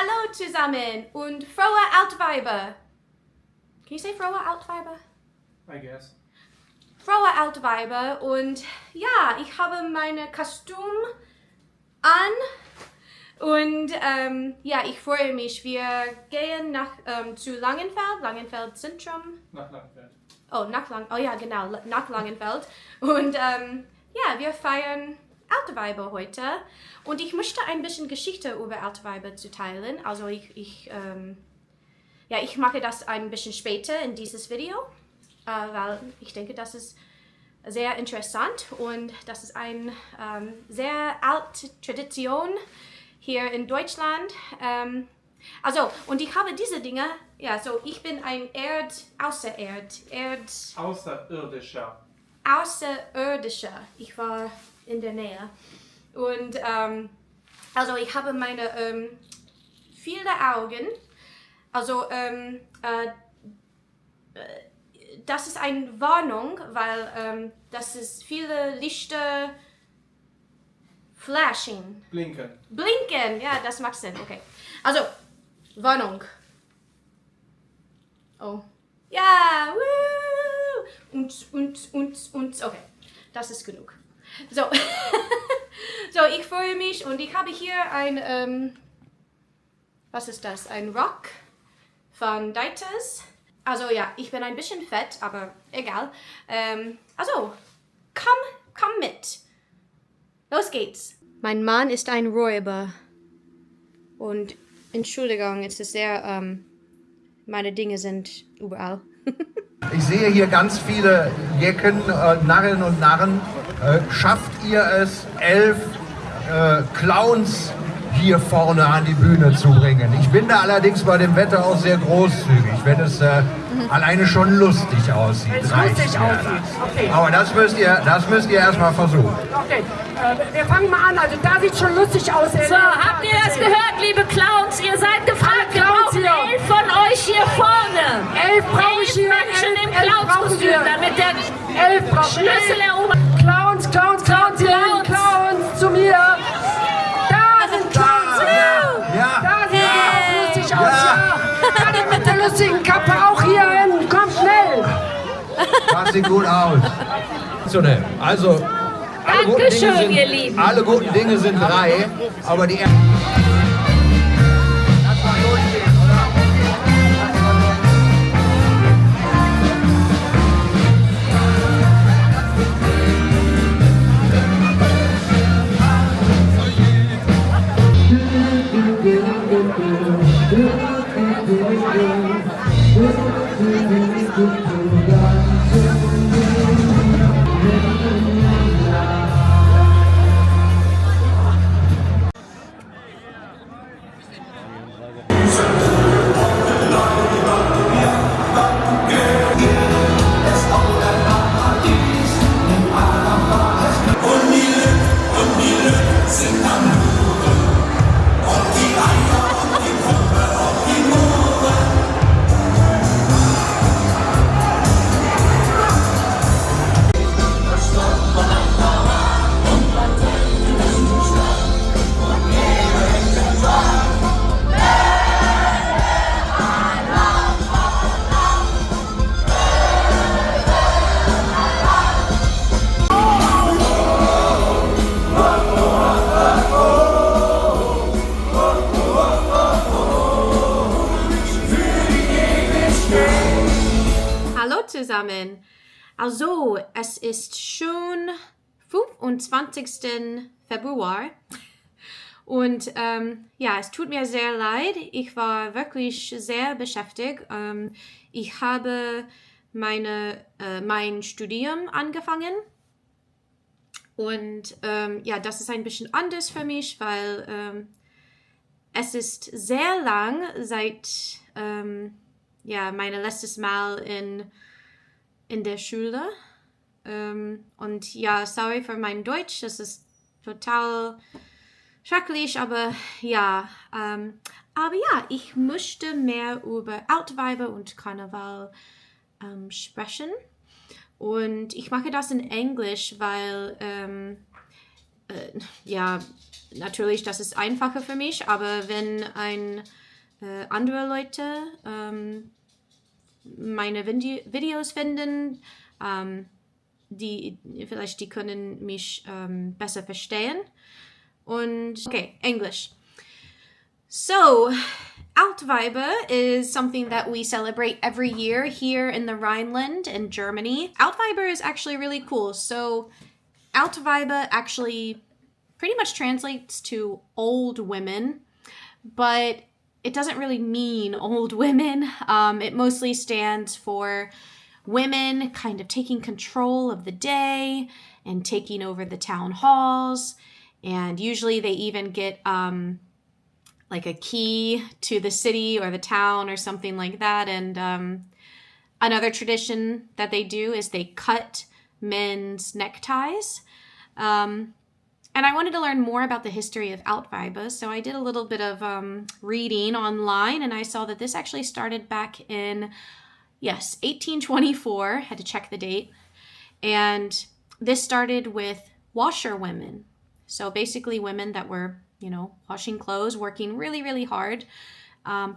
Hallo zusammen und frohe Altweiber. Can you say frohe Altweiber? I guess. Frohe Altweiber und ja, ich habe meine Kostüm an und ja, ich freue mich. Wir gehen zu Langenfeld Zentrum. Nach Langenfeld. Nach Langenfeld. Und ja, wir feiern Altweiber heute. Und ich möchte ein bisschen Geschichte über Altweiber zu teilen. Also ich mache das ein bisschen später in dieses Video, weil ich denke, das ist sehr interessant und das ist eine sehr alte Tradition hier in Deutschland. Und ich habe diese Dinge, ja, so ich bin ein Außerirdischer. Ich war in der Nähe. Und ich habe meine viele Augen. Das ist eine Warnung, weil das ist viele Lichter flashing. Blinken, ja, das macht Sinn, okay. Also, Warnung. Oh. Ja, woo! Und, okay. Das ist genug. So, so ich freue mich und ich habe hier ein, was ist das? Ein Rock von Deiters. Also ja, ich bin ein bisschen fett, aber egal. Komm mit. Los geht's. Mein Mann ist ein Räuber. Und Entschuldigung, es ist sehr, meine Dinge sind überall. Ich sehe hier ganz viele Jecken, Narren und Narren. Schafft ihr es, 11 Clowns hier vorne an die Bühne zu bringen? Ich bin da allerdings bei dem Wetter auch sehr großzügig, wenn es alleine schon lustig aussieht. Okay. Aber das müsst ihr erstmal versuchen. Okay, wir fangen mal an. Also da sieht schon lustig aus. So, habt ihr das gehört, liebe Clowns? Ihr seid gefragt, wir brauchen 11 von euch hier vorne. 11 brauche ich hier. Menschen im Clownskostüm, damit der 11 Schlüssel erobert. Clowns, zu mir. Da sind Clowns. Ja. Da sieht es auch lustig aus. Ja. Alle mit der lustigen Kappe auch hier hin. Kommt schnell. Das sieht gut aus. So, ne, also Dankeschön, ihr Lieben. alle guten Dinge sind 3, aber die zusammen. Also, es ist schon 25. Februar und ja, es tut mir sehr leid. Ich war wirklich sehr beschäftigt. Ich habe mein Studium angefangen und ja, das ist ein bisschen anders für mich, weil es ist sehr lang seit ja, meine letztes Mal in der Schule. Und ja, sorry für mein Deutsch, das ist total schrecklich, aber ja. Aber ja, ich möchte mehr über Altweiber und Karneval sprechen. Und ich mache das in Englisch, weil ja, natürlich, das ist einfacher für mich, aber wenn andere Leute meine Videos finden, die können mich besser verstehen. Und okay, English. So, Altweiber is something that we celebrate every year here in the Rhineland in Germany. Altweiber is actually really cool. So, Altweiber actually pretty much translates to old women, but it doesn't really mean old women. It mostly stands for women kind of taking control of the day and taking over the town halls. And usually they even get like a key to the city or the town or something like that. And another tradition that they do is they cut men's neckties. And I wanted to learn more about the history of Altweiber, so I did a little bit of reading online, and I saw that this actually started back in, 1824. Had to check the date. And this started with washerwomen. So basically women that were, washing clothes, working really, really hard.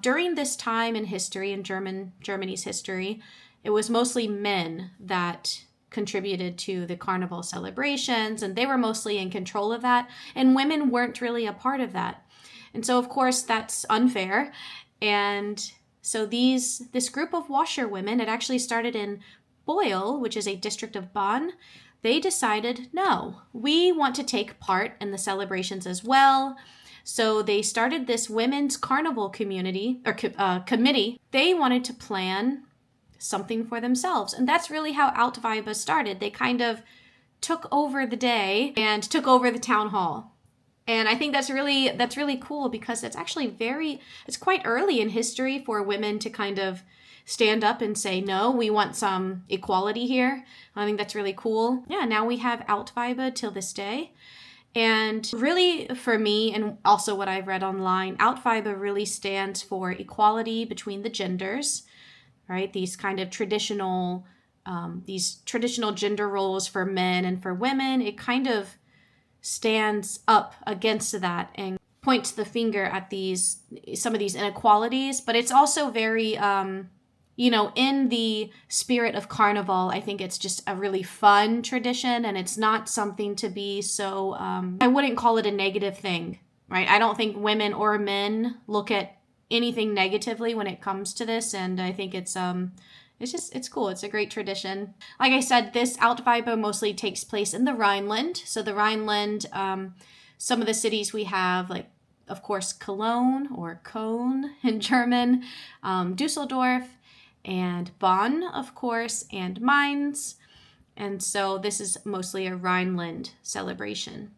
During this time in history, in Germany's history, it was mostly men that contributed to the Carnival celebrations, and they were mostly in control of that, and women weren't really a part of that. And so, of course, that's unfair. And so this group of washerwomen, it actually started in Boyle, which is a district of Bonn. They decided, no, we want to take part in the celebrations as well. So they started this women's carnival community or committee. They wanted to plan something for themselves. And that's really how Altweiber started. They kind of took over the day and took over the town hall. And I think that's really cool because it's actually it's quite early in history for women to kind of stand up and say, no, we want some equality here. I think that's really cool. Yeah, now we have Altweiber till this day. And really, for me, and also what I've read online, Altweiber really stands for equality between the genders. Right? These kind of traditional gender roles for men and for women, it kind of stands up against that and points the finger at some of these inequalities. But it's also very, in the spirit of Carnival, I think it's just a really fun tradition, and it's not something to be so, I wouldn't call it a negative thing, right? I don't think women or men look at anything negatively when it comes to this, and I think it's cool. It's a great tradition. Like I said, this Altweiber mostly takes place in the Rhineland. So the Rhineland, some of the cities we have, like, of course, Cologne or Köln in German, Düsseldorf, and Bonn, of course, and Mainz. And so this is mostly a Rhineland celebration.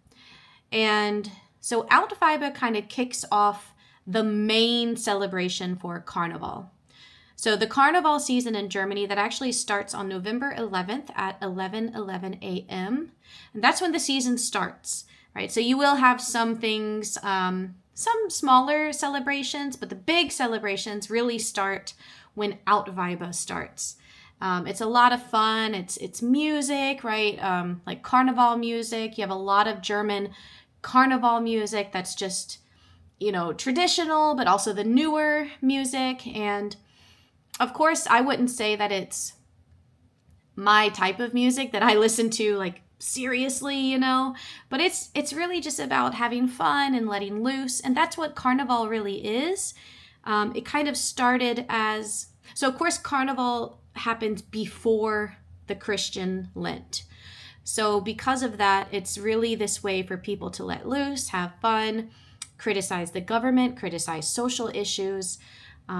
And so Altweiber kind of kicks off the main celebration for Carnival. So the Carnival season in Germany, that actually starts on November 11th at 11:11 a.m. And that's when the season starts, right? So you will have some things, some smaller celebrations, but the big celebrations really start when Altweiber starts. It's a lot of fun. It's music, right? Like Carnival music. You have a lot of German Carnival music that's just traditional, but also the newer music. And of course, I wouldn't say that it's my type of music that I listen to like seriously, but it's really just about having fun and letting loose. And that's what Carnival really is. It kind of started so of course, Carnival happened before the Christian Lent. So because of that, it's really this way for people to let loose, have fun, criticize the government, criticize social issues.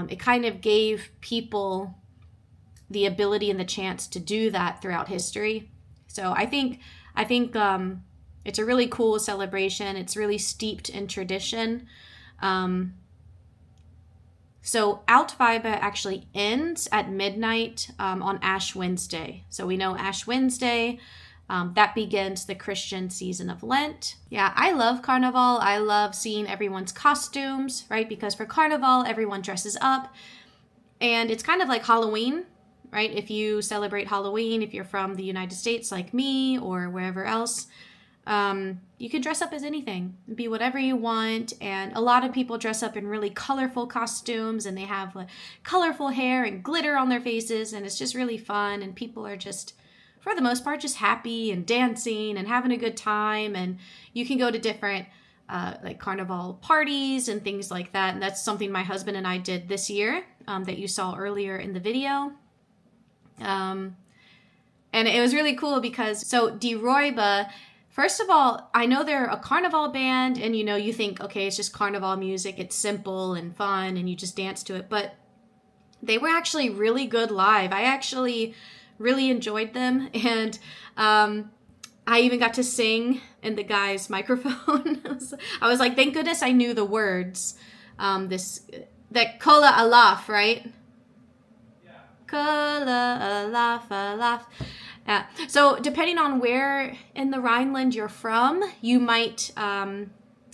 It kind of gave people the ability and the chance to do that throughout history. So I think it's a really cool celebration. It's really steeped in tradition. So Altweiber actually ends at midnight on Ash Wednesday. So we know Ash Wednesday, that begins the Christian season of Lent. Yeah, I love Carnival. I love seeing everyone's costumes, right? Because for Carnival, everyone dresses up. And it's kind of like Halloween, right? If you celebrate Halloween, if you're from the United States like me or wherever else, You can dress up as anything, be whatever you want. And a lot of people dress up in really colorful costumes, and they have like colorful hair and glitter on their faces, and it's just really fun. And people are just, for the most part, just happy and dancing and having a good time. And you can go to different like carnival parties and things like that. And that's something my husband and I did this year that you saw earlier in the video. And it was really cool because, so Die Räuber, first of all, I know they're a carnival band, and you know, you think, okay, it's just carnival music, it's simple and fun, and you just dance to it, but they were actually really good live. I actually really enjoyed them, and I even got to sing in the guy's microphone. I was like, thank goodness I knew the words. That Kola Alaf, right? Yeah. Kola Alaf, Alaf. Yeah. So depending on where in the Rhineland you're from, you might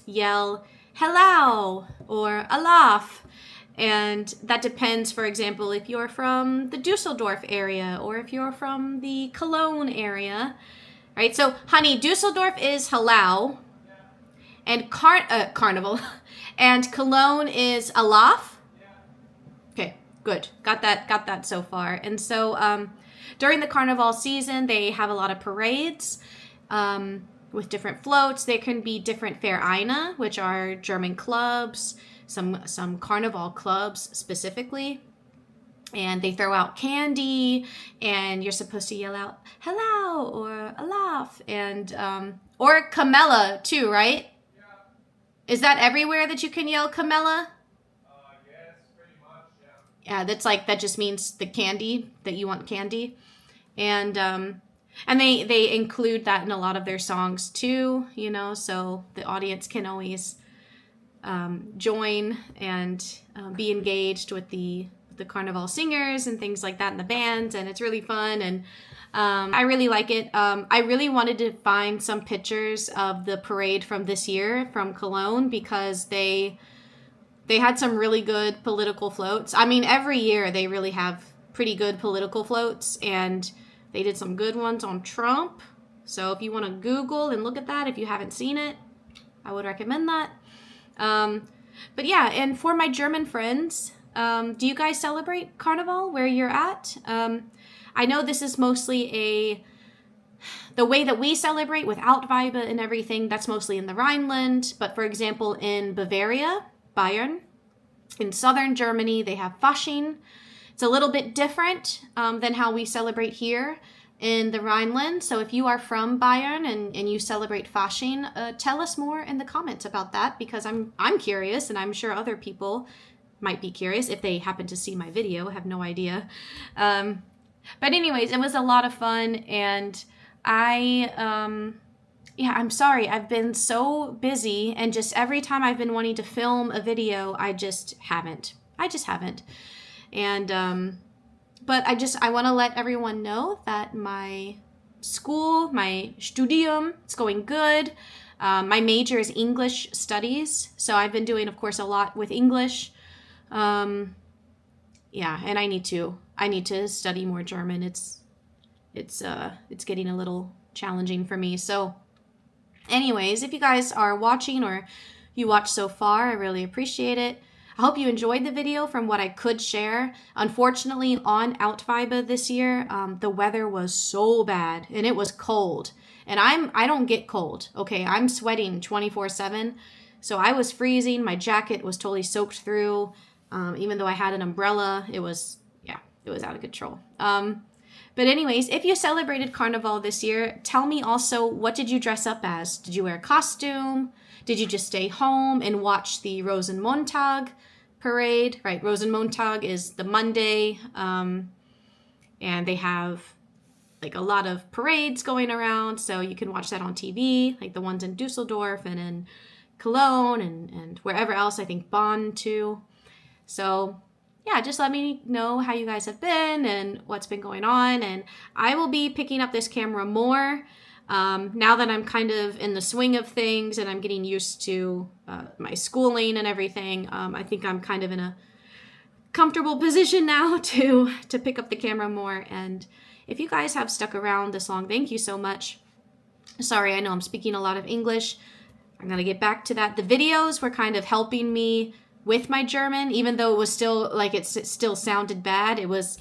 yell Helau or Alaf. And that depends, for example, if you're from the Dusseldorf area or if you're from the Cologne area. Right? So, honey, Dusseldorf is Helau and Carnival, and Cologne is Alaf. Okay, good. Got that so far. And so during the Carnival season, they have a lot of parades with different floats. There can be different Vereine, which are German clubs, some Carnival clubs specifically. And they throw out candy, and you're supposed to yell out "Hello" or "Alaf," and or "Camella" too, right? Yeah. Is that everywhere that you can yell "Camella"? Yes, pretty much. Yeah. Yeah, that just means the candy, that you want candy, and they include that in a lot of their songs too. You know, so the audience can always join and be engaged with the Carnival singers and things like that in the bands, and it's really fun, and I really like it. I really wanted to find some pictures of the parade from this year from Cologne because they had some really good political floats. I mean, every year they really have pretty good political floats, and they did some good ones on Trump. So if you want to Google and look at that, if you haven't seen it, I would recommend that. But yeah, and for my German friends, do you guys celebrate Carnival where you're at? I know this is mostly the way that we celebrate with Altweiber and everything, that's mostly in the Rhineland. But for example, in Bavaria, Bayern, in southern Germany, they have Fasching. It's a little bit different than how we celebrate here in the Rhineland. So if you are from Bayern and you celebrate Fasching, tell us more in the comments about that, because I'm curious, and I'm sure other people might be curious if they happen to see my video. I have no idea. But anyways, it was a lot of fun, and I'm sorry. I've been so busy, and just every time I've been wanting to film a video, I just haven't. And, but I want to let everyone know that my school, my Studium, it's going good. My major is English studies, so I've been doing, of course, a lot with English. And I need to study more German. It's getting a little challenging for me. So anyways, if you guys are watching or you watched so far, I really appreciate it. I hope you enjoyed the video from what I could share. Unfortunately, on Altweiber this year, the weather was so bad, and it was cold. And I don't get cold, okay? I'm sweating 24/7, so I was freezing. My jacket was totally soaked through. Even though I had an umbrella, it was out of control. But anyways, if you celebrated Carnival this year, tell me also, what did you dress up as? Did you wear a costume? Did you just stay home and watch the Rosenmontag parade? Right, Rosenmontag is the Monday, and they have like a lot of parades going around, so you can watch that on TV, like the ones in Dusseldorf and in Cologne and wherever else, I think Bonn too. So yeah, just let me know how you guys have been and what's been going on. And I will be picking up this camera more now that I'm kind of in the swing of things and I'm getting used to my schooling and everything. I think I'm kind of in a comfortable position now to pick up the camera more. And if you guys have stuck around this long, thank you so much. Sorry, I know I'm speaking a lot of English. I'm going to get back to that. The videos were kind of helping me with my German, even though it was still, like, it still sounded bad. It was,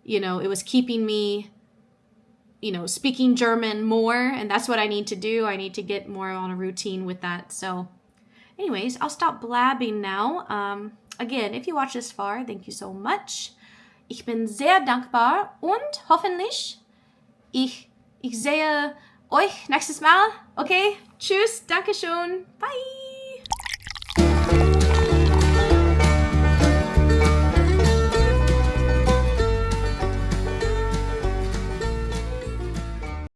you know, it was keeping me, you know, speaking German more, and that's what I need to do. I need to get more on a routine with that. So, anyways, I'll stop blabbing now. Again, if you watch this far, thank you so much. Ich bin sehr dankbar und hoffentlich ich sehe euch nächstes Mal. Okay? Tschüss, Dankeschön. Bye.